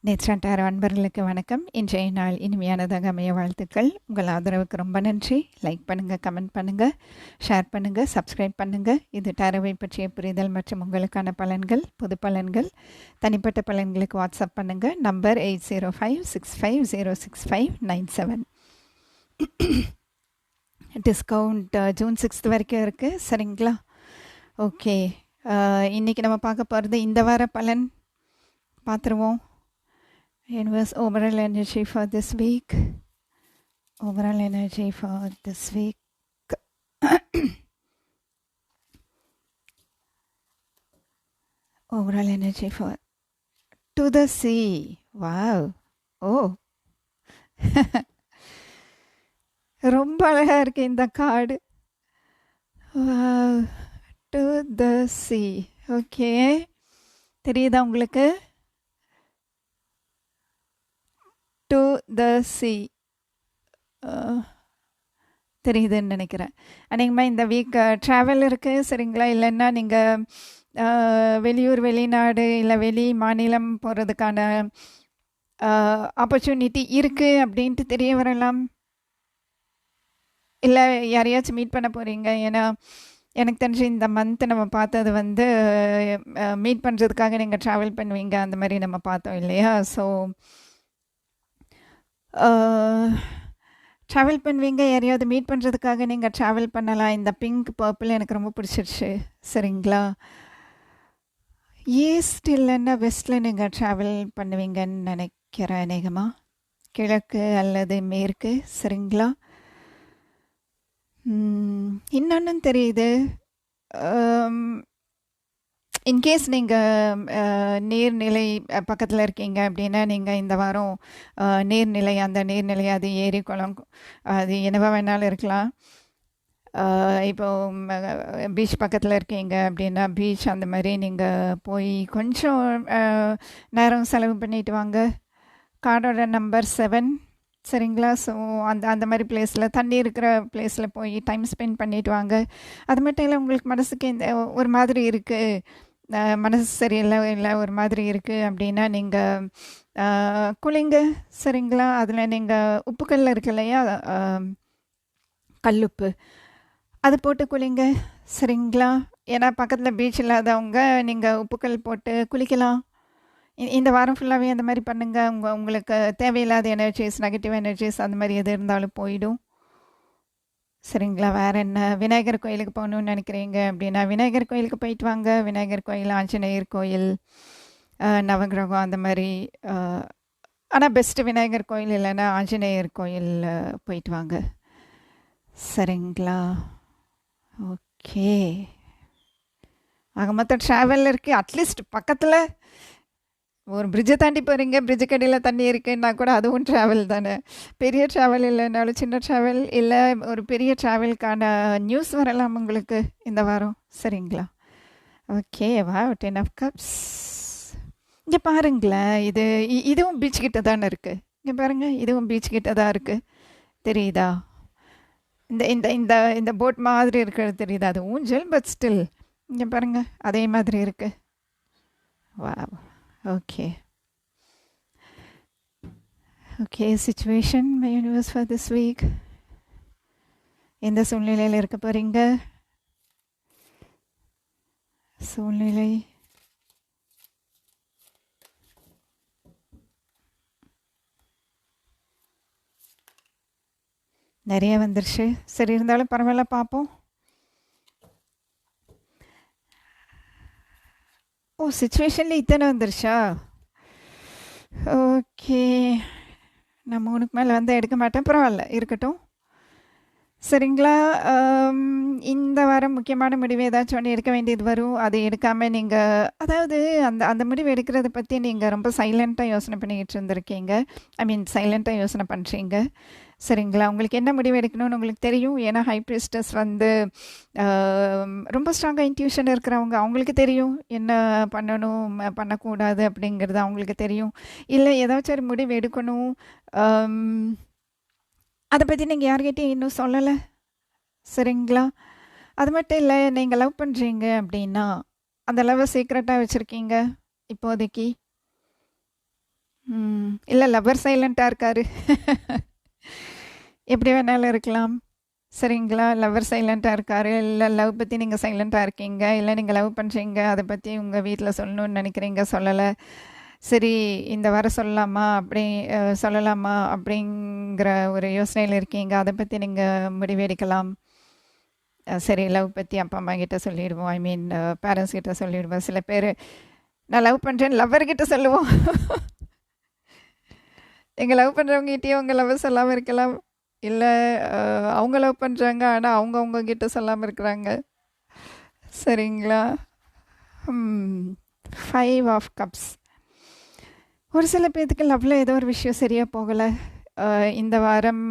நேற்றாண்டார் அன்பர்களுக்கு வணக்கம். இன்றைய நாள் இனிமையானதாக அமைய வாழ்த்துக்கள். உங்கள் ஆதரவுக்கு ரொம்ப நன்றி. லைக் பண்ணுங்கள், கமெண்ட் பண்ணுங்கள், ஷேர் பண்ணுங்கள், சப்ஸ்கிரைப் பண்ணுங்கள். இது டாரோவை பற்றிய புரிதல் மற்றும் உங்களுக்கான பலன்கள், பொது பலன்கள். தனிப்பட்ட பலன்களுக்கு வாட்ஸ்அப் பண்ணுங்கள். நம்பர் 8056506597. டிஸ்கவுண்ட் ஜூன் 6 வரைக்கும் இருக்குது. சரிங்களா? ஓகே. இன்றைக்கி நம்ம பார்க்க போகிறது இந்த வார பலன் பார்த்துருவோம். Universe overall energy for this week. Overall energy for this week. Overall energy for to the sea. Wow. Oh. ரொம்ப அழகா இருக்கு இந்த card. Wow. To the sea. Okay. தெரியுதா உங்களுக்கு? டு த சி தெரியுதுன்னு நினைக்கிறேன். அநேகமாக இந்த வீக் ட்ராவல் இருக்குது. சரிங்களா? இல்லைன்னா நீங்கள் வெளியூர், வெளிநாடு, இல்லை வெளி மாநிலம் போகிறதுக்கான ஆப்பர்ச்சுனிட்டி இருக்குது அப்படின்ட்டு தெரிய வரலாம். இல்லை யாரையாச்சும் மீட் பண்ண போகிறீங்க. ஏன்னா எனக்கு தெரிஞ்சு இந்த மந்த்து நம்ம பார்த்தது வந்து மீட் பண்ணுறதுக்காக நீங்கள் ட்ராவல் பண்ணுவீங்க, அந்த மாதிரி நம்ம பார்த்தோம் இல்லையா? ஸோ ட்ராவல் பண்ணுவீங்க, யாரையாவது மீட் பண்ணுறதுக்காக நீங்கள் ட்ராவல் பண்ணலாம். இந்த பிங்க் பர்பிள் எனக்கு ரொம்ப பிடிச்சிருச்சு. சரிங்களா? ஈஸ்ட் இல்லைன்னா வெஸ்ட்டில் நீங்கள் ட்ராவல் பண்ணுவீங்கன்னு நினைக்கிறேன். அநேகமாக கிழக்கு அல்லது மேற்கு. சரிங்களா? இன்னொன்னு தெரியுது. இன்கேஸ் நீங்கள் நீர்நிலை பக்கத்தில் இருக்கீங்க அப்படின்னா நீங்கள் இந்த வாரம் நீர்நிலை, அந்த நீர்நிலை அது ஏரி, குளம், அது என்னவா வேணாலும் இருக்கலாம். இப்போ பீச் பக்கத்தில் இருக்கீங்க அப்படின்னா பீச் அந்த மாதிரி நீங்கள் போய் கொஞ்சம் நேரம் செலவு பண்ணிட்டு வாங்க. கார்டோட நம்பர் 7. சரிங்களா? ஸோ அந்த மாதிரி பிளேஸில், தண்ணி இருக்கிற பிளேஸில் போய் டைம் ஸ்பெண்ட் பண்ணிட்டு வாங்க. அது மட்டும் இல்லை, உங்களுக்கு மனசுக்கு இந்த ஒரு மாதிரி இருக்குது, மனசு சரியில்லை, இல்லை ஒரு மாதிரி இருக்குது அப்படின்னா நீங்கள் குளிங்க. சரிங்களா? அதில் நீங்கள் உப்புக்கல்ல இருக்கு இல்லையா, கல்லுப்பு, அது போட்டு குளிங்க. சரிங்களா? ஏன்னா பக்கத்தில் பீச் இல்லாதவங்க நீங்கள் உப்புக்கல் போட்டு குளிக்கலாம். இந்த வாரம் ஃபுல்லாகவே அந்த மாதிரி பண்ணுங்கள். உங்களுக்கு தேவையில்லாத எனர்ஜிஸ், நெகட்டிவ் எனர்ஜிஸ் அந்த மாதிரி எது இருந்தாலும் போயிடும். சரிங்களா? வேறு என்ன? விநாயகர் கோயிலுக்கு போகணுன்னு நினைக்கிறீங்க அப்படின்னா விநாயகர் கோயிலுக்கு போயிட்டு வாங்க. விநாயகர் கோயில், ஆஞ்சநேயர் கோயில், நவகிரகம் அந்த மாதிரி. ஆனால் பெஸ்ட்டு விநாயகர் கோயில் இல்லைன்னா ஆஞ்சநேயர் கோயில் போயிட்டு வாங்க. சரிங்களா? ஓகே. ஆக மொத்தம் ட்ராவல் இருக்குது. அட்லீஸ்ட் பக்கத்தில் ஒரு பிரிட்ஜை தாண்டி போகிறீங்க, பிரிட்ஜு கடையில் தண்ணி இருக்குன்னா கூட அதுவும் ட்ராவல் தானே. பெரிய ட்ராவல் இல்லைனாலும் சின்ன ட்ராவல், இல்லை ஒரு பெரிய ட்ராவலுக்கான நியூஸ் வரலாம் உங்களுக்கு இந்த வாரம். சரிங்களா? ஓகே. வா, 10 ஆஃப் கப்ஸ். இங்கே பாருங்களேன், இதுவும் பீச் கிட்ட தானே இருக்குது. இங்கே பாருங்கள், இதுவும் பீச் கிட்ட தான் இருக்குது. தெரியுதா? இந்த இந்த இந்த இந்த போட் மாதிரி இருக்கிறது தெரியுதா? அது ஊஞ்சல், பட் ஸ்டில் இங்கே பாருங்கள், அதே மாதிரி இருக்குது. வா. Okay. Okay, situation my universe for this week. எந்த சூழ்நிலையில் இருக்க போகிறீங்க? சூழ்நிலை நிறைய வந்துருச்சு. சரி, இருந்தாலும் பரவாயில்ல, பார்ப்போம். ஓ, சிச்சுவேஷனில் இத்தனை வந்துருச்சா? ஓகே. நான் 3க்கு மேலே வந்து எடுக்க மாட்டேன், பரவாயில்ல, இருக்கட்டும். சரிங்களா? இந்த வாரம் முக்கியமான முடிவு ஏதாச்சும் ஒன்று எடுக்க வேண்டியது வரும். அது எடுக்காமல் நீங்கள், அதாவது அந்த முடிவு எடுக்கிறத பற்றி நீங்கள் ரொம்ப சைலண்ட்டாக யோசனை பண்ணிக்கிட்டு இருந்திருக்கீங்க. சைலண்ட்டாக யோசனை பண்ணுறீங்க. சரிங்களா? உங்களுக்கு என்ன முடிவு எடுக்கணும்னு உங்களுக்கு தெரியும். ஏன்னா ஹை பிரிஸ்டஸ் வந்து ரொம்ப ஸ்ட்ராங்காக இன்ட்யூஷன் இருக்கிறவங்க, அவங்களுக்கு தெரியும் என்ன பண்ணணும், பண்ணக்கூடாது அப்படிங்கிறது அவங்களுக்கு தெரியும். இல்லை ஏதாச்சும் ஒரு முடிவு எடுக்கணும், அதை பற்றி நீங்கள் யார்கிட்டையும் இன்னும் சொல்லலை. சரிங்களா? அது மட்டும் இல்லை, நீங்கள் லவ் பண்ணுறீங்க அப்படின்னா அந்த லவ்வை சீக்ரெட்டாக வச்சுருக்கீங்க இப்போதைக்கு. இல்லை, லவ்வர் சைலண்ட்டாக இருக்காரு. எப்படி வேணாலும் இருக்கலாம். சரிங்களா? லவ்வர் சைலண்ட்டாக இருக்காரு. இல்லை லவ் பற்றி நீங்கள் சைலண்ட்டாக இருக்கீங்க. இல்லை நீங்கள் லவ் பண்ணுறீங்க, அதை பற்றி உங்கள் வீட்டில் சொல்லணும்னு நினைக்கிறீங்க, சொல்லலை. சரி, இந்த வாரம் சொல்லலாமா சொல்லலாமா அப்படிங்கிற ஒரு யோசனையில் இருக்கீங்க. அதை பற்றி நீங்கள் முடிவெடுக்கலாம். சரி, லவ் பற்றி அப்பா அம்மா கிட்ட சொல்லிடுவோம், ஐ மீன் பேரண்ட்ஸ் கிட்ட சொல்லிடுவோம். சில பேர் நான் லவ் பண்ணுறேன் லவ்வர்கிட்ட சொல்லுவோம். எங்கள் லவ் பண்ணுறவங்ககிட்டயே அவங்க லவ் சொல்லாமல் இருக்கலாம். இல்லை அவங்க லவ் பண்ணுறாங்க, ஆனால் அவங்க கிட்ட சொல்லாமல் இருக்கிறாங்க. சரிங்களா? 5 ஆஃப் கப்ஸ். ஒரு சில பேர்த்துக்கு லவ்வில் ஏதோ ஒரு விஷயம் சரியாக போகலை. இந்த வாரம்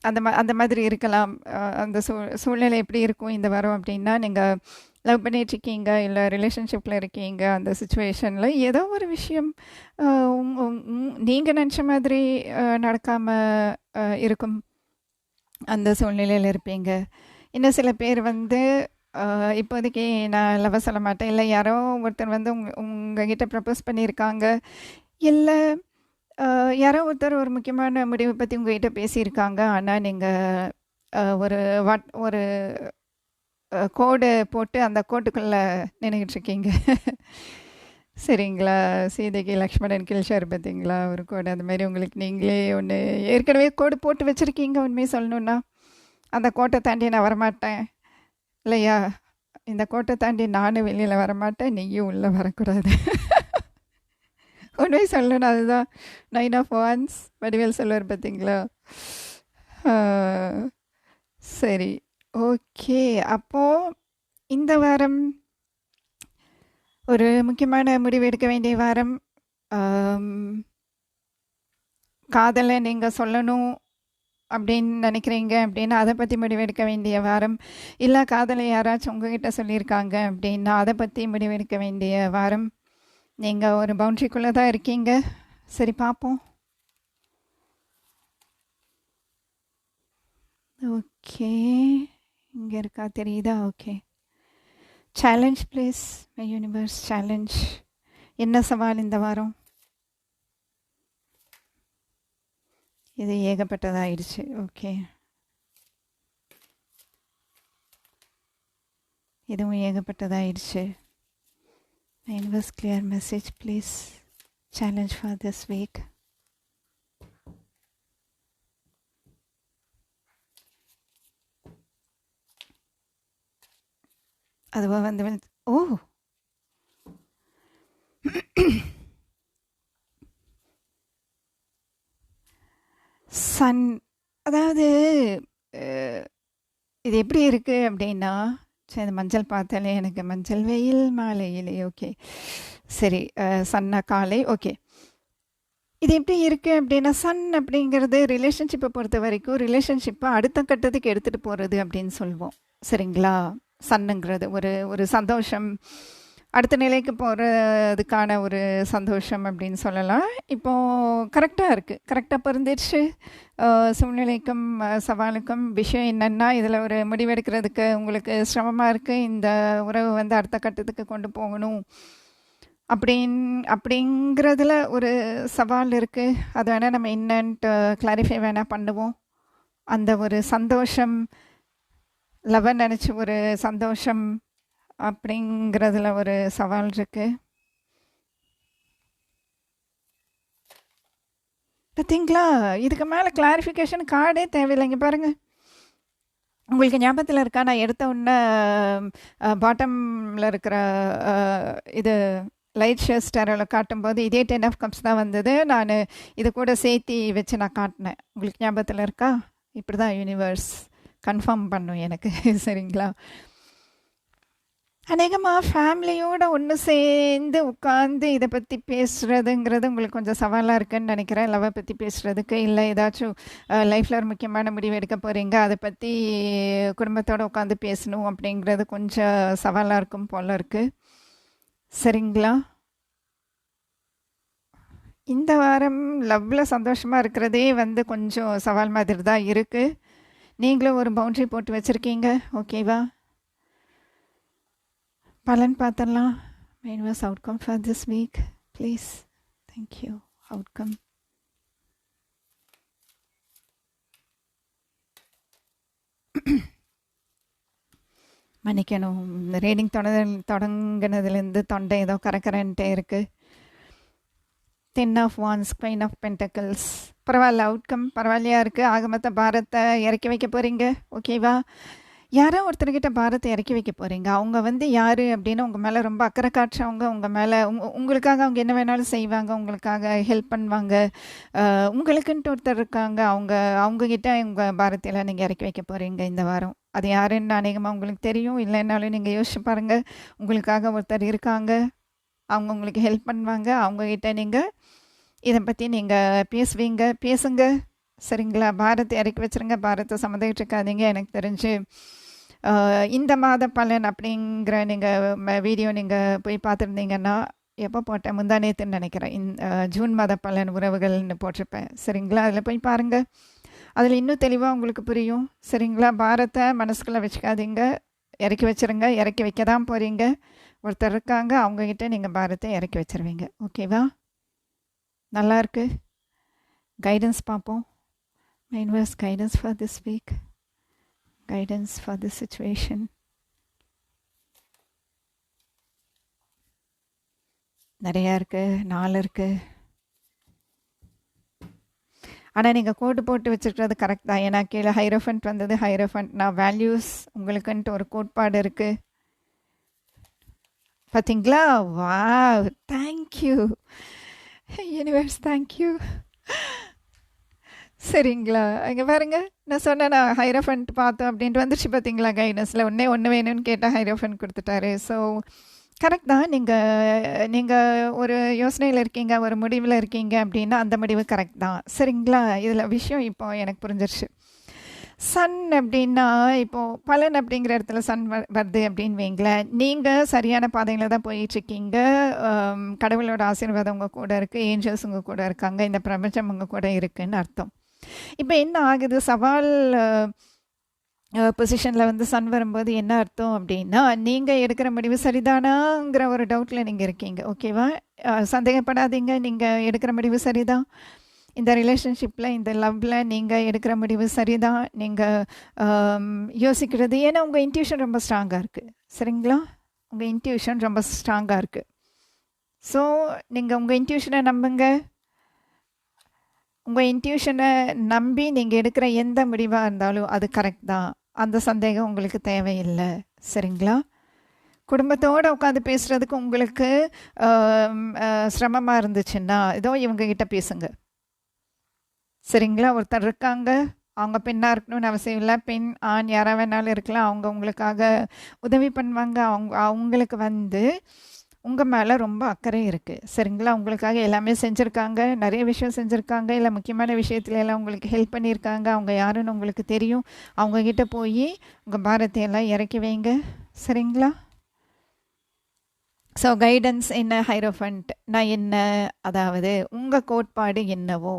அந்த மாதிரி இருக்கலாம். அந்த சூழ்நிலை எப்படி இருக்கும் இந்த வாரம் அப்படின்னா, நீங்கள் லவ் பண்ணிகிட்ருக்கீங்க, இல்லை ரிலேஷன்ஷிப்பில் இருக்கீங்க, அந்த சுச்சுவேஷனில் ஏதோ ஒரு விஷயம் நீங்கள் நினச்ச மாதிரி நடக்காமல் இருக்கும். அந்த சூழ்நிலையில் இருப்பீங்க. இன்னும் சில பேர் இப்போதைக்கு நான் லவ் சொல்ல மாட்டேன், இல்லை யாரோ ஒருத்தர் உங்ககிட்ட ப்ரப்போஸ் பண்ணியிருக்காங்க, இல்லை யாரோ ஒருத்தர் ஒரு முக்கியமான முடிவை பற்றி உங்ககிட்ட பேசியிருக்காங்க. ஆனால் நீங்கள் ஒரு கோடு போட்டு அந்த கோட்டுக்குள்ளே நின்றுக்கிட்டுருக்கீங்க. சரிங்களா? சீதைக்கு லக்ஷ்மணன் கிழிச்சார் பார்த்தீங்களா ஒரு கோடு, அந்த மாதிரி உங்களுக்கு நீங்களே ஒன்று ஏற்கனவே கோடு போட்டு வச்சுருக்கீங்க. உண்மையை சொல்லணுன்னா அந்த கோட்டை தாண்டி நான் வரமாட்டேன், இல்லையா? இந்த கோட்டை தாண்டி நானும் வெளியில் வரமாட்டேன், நீயும் உள்ளே வரக்கூடாது. உண்மை சொல்லணும், அதுதான் 9 ஆஃப் வான்ஸ் வடிவேல் சொல்லுவார் பார்த்தீங்களா? சரி, ஓகே. அப்போது இந்த வாரம் ஒரு முக்கியமான முடிவு எடுக்க வேண்டிய வாரம். காதலை நீங்கள் சொல்லணும் அப்படின்னு நினைக்கிறீங்க அப்படின்னா அதை பற்றி முடிவெடுக்க வேண்டிய வாரம். இல்லை காதலை யாராச்சும் உங்ககிட்ட சொல்லியிருக்காங்க அப்படின்னா அதை பற்றி முடிவெடுக்க வேண்டிய வாரம். நீங்கள் ஒரு பவுண்ட்ரிக்குள்ளே தான் இருக்கீங்க. சரி, பார்ப்போம். ஓகே, இங்கே இருக்கா, தெரியுதா? Okay. Challenge please, my universe challenge. என்ன சவால் இந்த வாரம்? இது ஏகப்பட்டதாகிடுச்சு. ஓகே, இதுவும் ஏகப்பட்டதாகிடுச்சு. Universe, clear message please. Challenge for this week. அதுவா ஓ சன். அதாவது இது எப்படி இருக்குது அப்படின்னா, சரி, மஞ்சள் பார்த்தாலே எனக்கு மஞ்சள் வெயில் மாலையிலே. ஓகே, சரி, சன்னா காலை. ஓகே, இது எப்படி இருக்குது அப்படின்னா, சன் அப்படிங்கிறது ரிலேஷன்ஷிப்பை பொறுத்த வரைக்கும் ரிலேஷன்ஷிப்பை அடுத்த கட்டத்துக்கு எடுத்துகிட்டு போகிறது அப்படின்னு சொல்லுவோம். சரிங்களா? சன்னுங்கிறது ஒரு சந்தோஷம், அடுத்த நிலைக்கு போகிறதுக்கான ஒரு சந்தோஷம் அப்படின்னு சொல்லலாம். இப்போது கரெக்டாக இருக்குது, கரெக்டாக பொருந்திடுச்சு. சூழ்நிலைக்கும் சவாலுக்கும் விஷயம் என்னென்னா, இதில் ஒரு முடிவெடுக்கிறதுக்கு உங்களுக்கு சிரமமாக இருக்குது. இந்த உறவு அடுத்த கட்டத்துக்கு கொண்டு போகணும் அப்படிங்கிறதுல ஒரு சவால் இருக்குது. அது வேணால் நம்ம என்னன்ட்டு கிளாரிஃபை வேணால் பண்ணுவோம். அந்த ஒரு சந்தோஷம், லவ் நினச்சி ஒரு சந்தோஷம் அப்படிங்கிறதுல ஒரு சவால் இருக்குது. பார்த்தீங்களா? இதுக்கு மேலே கிளாரிஃபிகேஷன் கார்டே தேவையில்லைங்க. பாருங்கள், உங்களுக்கு ஞாபகத்தில் இருக்கா? நான் எடுத்த உடனே பாட்டமில் இருக்கிற இது லைட் ஷேர்ஸ் டேரோவில் காட்டும்போது இதே 10 ஆஃப் கப்ஸ் தான் வந்தது. நான் இது கூட சேர்த்தி வச்சு நான் காட்டினேன். உங்களுக்கு ஞாபகத்தில் இருக்கா? இப்படி தான் யூனிவர்ஸ் கன்ஃபார்ம் பண்ணும் எனக்கு. சரிங்களா? அநேகமாக ஃபேமிலியோடு ஒன்று சேர்ந்து உட்காந்து இதை பற்றி பேசுகிறதுங்கிறது உங்களுக்கு கொஞ்சம் சவாலாக இருக்குதுன்னு நினைக்கிறேன். லவ்வை பற்றி பேசுகிறதுக்கு, இல்லை ஏதாச்சும் லைஃப்பில் ஒரு முக்கியமான முடிவு எடுக்க போகிறீங்க, அதை பற்றி குடும்பத்தோடு உட்காந்து பேசணும் அப்படிங்கிறது கொஞ்சம் சவாலாக இருக்கும் போல் இருக்குது. சரிங்களா? இந்த வாரம் லவ்வில் சந்தோஷமாக இருக்கிறதே கொஞ்சம் சவால் மாதிரி தான் இருக்குது. நீங்களும் ஒரு பவுண்ட்ரி போட்டு வச்சுருக்கீங்க. ஓகேவா? பலன் பார்த்துடலாம். Universe outcome for this week please. Thank you. Outcome. மன்னிக்கணும், இந்த ரீடிங் தொடங்கினதுலேருந்து தொண்டை ஏதோ கரக்கரன்ட்டே இருக்குது. 10 of wands, queen of pentacles. பரவாயில்ல, அவுட்கம் பரவாயில்லையா இருக்குது. ஆக மொத்த பாரத்தை இறக்கி வைக்க போகிறீங்க. ஓகேவா? யாரோ ஒருத்தர்கிட்ட பாரத்தை இறக்கி வைக்க போகிறீங்க. அவங்க வந்து யார் அப்படின்னு உங்கள் மேலே ரொம்ப அக்கறை காட்டுறவங்க. உங்கள் மேலே உங்களுக்காக அவங்க என்ன வேணாலும் செய்வாங்க, உங்களுக்காக ஹெல்ப் பண்ணுவாங்க. உங்களுக்குன்ட்டு ஒருத்தர் இருக்காங்க, அவங்கக்கிட்ட உங்கள் பாரத்தையெல்லாம் நீங்கள் இறக்கி வைக்க போகிறீங்க இந்த வாரம். அது யாருன்னு அநேகமாக உங்களுக்கு தெரியும். இல்லைன்னாலும் நீங்கள் யோசிச்சு பாருங்கள். உங்களுக்காக ஒருத்தர் இருக்காங்க, அவங்க உங்களுக்கு ஹெல்ப் பண்ணுவாங்க. அவங்கக்கிட்ட நீங்கள் இதை பற்றி நீங்கள் பேசுங்க. சரிங்களா? பாரத்தை இறக்கி வச்சுருங்க. பாரத்தை சம்மந்திட்டு இருக்காதீங்க. எனக்கு தெரிஞ்சு இந்த மாத பலன் அப்படிங்கிற நீங்கள் வீடியோ நீங்கள் போய் பார்த்துருந்தீங்கன்னா, எப்போ போட்டேன், முந்தா நேற்றுன்னு நினைக்கிறேன். ஜூன் மாத பலன் உறவுகள்னு போட்டிருப்பேன். சரிங்களா? அதில் போய் பாருங்கள். அதில் இன்னும் தெளிவாக உங்களுக்கு புரியும். சரிங்களா? பாரத்தை மனசுக்குள்ளே வச்சுக்காதீங்க, இறக்கி வச்சுருங்க. இறக்கி வைக்க தான் போகிறீங்க. ஒருத்தர் இருக்காங்க, அவங்கக்கிட்ட நீங்கள் பாரத்தை இறக்கி வச்சுருவீங்க. ஓகேவா? நல்லாயிருக்கு. கைடன்ஸ் பார்ப்போம். Universe guidance for this week. Guidance for this situation. நிறையா இருக்குது, 4 இருக்குது. ஆனால் நீங்கள் கோடு போட்டு வச்சுருக்கிறது கரெக்ட் தான். ஏன்னா கீழே ஹைரோஃபண்ட் வந்தது. ஹைரோஃபண்ட்னா வேல்யூஸ். உங்களுக்குன்ட்டு ஒரு கோட்பாடு இருக்குது. பார்த்தீங்களா? வா, தேங்க்யூ யூனிவர்ஸ், தேங்க்யூ. சரிங்களா? இங்கே பாருங்க, நான் சொன்னேன் ஹைரோஃபண்ட் பார்த்தோம் அப்படின்ட்டு வந்துச்சு. பார்த்தீங்களா? கைடன்ஸில் ஒன்று வேணும்னு கேட்டால் ஹைரோஃபண்ட் கொடுத்துட்டாரு. ஸோ கரெக்ட் தான். நீங்கள் ஒரு யோசனையில் இருக்கீங்க, ஒரு முடிவில் இருக்கீங்க அப்படின்னா அந்த முடிவு கரெக்ட் தான். சரிங்களா? இதில் விஷயம் இப்போ எனக்கு புரிஞ்சிருச்சு. சன் அப்படின்னா இப்போது பலன் அப்படிங்கிற இடத்துல சன் வருது அப்படின்னு வைங்களேன். நீங்கள் சரியான பாதையில் தான் போயிட்டுருக்கீங்க. கடவுளோட ஆசீர்வாதம் உங்கள் கூட இருக்குது, ஏஞ்சல்ஸ் உங்கள் கூட இருக்காங்க, இந்த பிரபஞ்சம் உங்கள் கூட இருக்குதுன்னு அர்த்தம். இப்போ என்ன ஆகுது, சவால் பொசிஷனில் வந்து சன் வரும்போது என்ன அர்த்தம் அப்படின்னா, நீங்கள் எடுக்கிற முடிவு சரிதானாங்கிற ஒரு டவுட்டில் நீங்கள் இருக்கீங்க. ஓகேவா? சந்தேகப்படாதீங்க, நீங்கள் எடுக்கிற முடிவு சரிதான். இந்த ரிலேஷன்ஷிப்பில், இந்த லவ்வில் நீங்கள் எடுக்கிற முடிவு சரிதான். நீங்கள் யோசிக்கிறது, ஏன்னா உங்கள் இன்ட்யூஷன் ரொம்ப ஸ்ட்ராங்காக இருக்குது. சரிங்களா? உங்கள் இன்ட்யூஷன் ரொம்ப ஸ்ட்ராங்காக இருக்குது. ஸோ நீங்கள் உங்கள் இன்ட்யூஷனை நம்புங்க. உங்கள் இன்ட்யூஷனை நம்பி நீங்கள் எடுக்கிற எந்த முடிவாக இருந்தாலும் அது கரெக்ட் தான். அந்த சந்தேகம் உங்களுக்கு தேவையில்லை. சரிங்களா? குடும்பத்தோடு உட்காந்து பேசுகிறதுக்கு உங்களுக்கு சிரமமாக இருந்துச்சுன்னா ஏதோ இவங்ககிட்ட பேசுங்க. சரிங்களா? ஒருத்தர் இருக்காங்க, அவங்க பெண்ணாக இருக்கணும்னு அவசியம் இல்லை, பெண் ஆண் யாராக வேணாலும் இருக்கலாம். அவங்க உங்களுக்காக உதவி பண்ணுவாங்க. அவங்களுக்கு வந்து உங்கள் மேலே ரொம்ப அக்கறை இருக்குது. சரிங்களா? உங்களுக்காக எல்லாமே செஞ்சுருக்காங்க, நிறைய விஷயம் செஞ்சுருக்காங்க. இல்லை முக்கியமான விஷயத்துல எல்லாம் உங்களுக்கு ஹெல்ப் பண்ணியிருக்காங்க. அவங்க யாருன்னு உங்களுக்கு தெரியும். அவங்கக்கிட்ட போய் உங்கள் பாரத்தையெல்லாம் இறக்கி வைங்க. சரிங்களா? ஸோ கைடன்ஸ் என்ன, ஹைரோஃபண்ட் நான் என்ன, அதாவது உங்கள் கோட்பாடு என்னவோ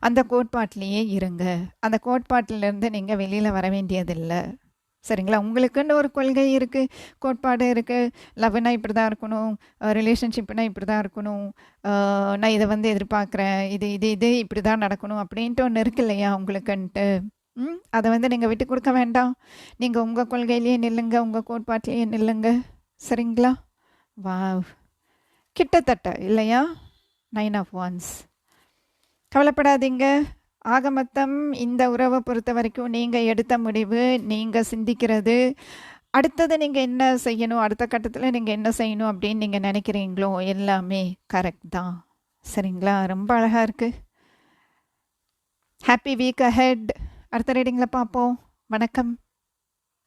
அந்த கோட்பாட்டிலேயே இருங்க. அந்த கோட்பாட்டிலேருந்து நீங்கள் வெளியில் வர வேண்டியதில்லை. சரிங்களா? உங்களுக்குன்னு ஒரு கொள்கை இருக்குது, கோட்பாடு இருக்குது. லவ்னா இப்படி தான் இருக்கணும், ரிலேஷன்ஷிப்னா இப்படி தான் இருக்கணும், நான் இதை வந்து எதிர்பார்க்குறேன், இது இப்படி தான் நடக்கணும் அப்படின்ட்டு ஒன்று இருக்கு இல்லையா உங்களுக்குன்ட்டு. அதை வந்து நீங்கள் விட்டு கொடுக்க வேண்டாம். நீங்கள் உங்கள் கொள்கையிலேயே நில்லுங்க, உங்கள் கோட்பாட்டிலேயே நில்லுங்க. சரிங்களா? வாவ், கிட்டத்தட்ட இல்லையா 9 ஆஃப் வான்ஸ். கவலைப்படாதீங்க. ஆக மொத்தம் இந்த உறவை பொறுத்த வரைக்கும் நீங்கள் எடுத்த முடிவு, நீங்கள் சிந்திக்கிறது, அடுத்தது நீங்கள் என்ன செய்யணும், அடுத்த கட்டத்தில் நீங்கள் என்ன செய்யணும் அப்படின்னு நீங்கள் நினைக்கிறீங்களோ எல்லாமே கரெக்ட் தான். சரிங்களா? ரொம்ப அழகாக இருக்குது. Happy week ahead. அடுத்த ரீடிங்கில் பார்ப்போம். வணக்கம்.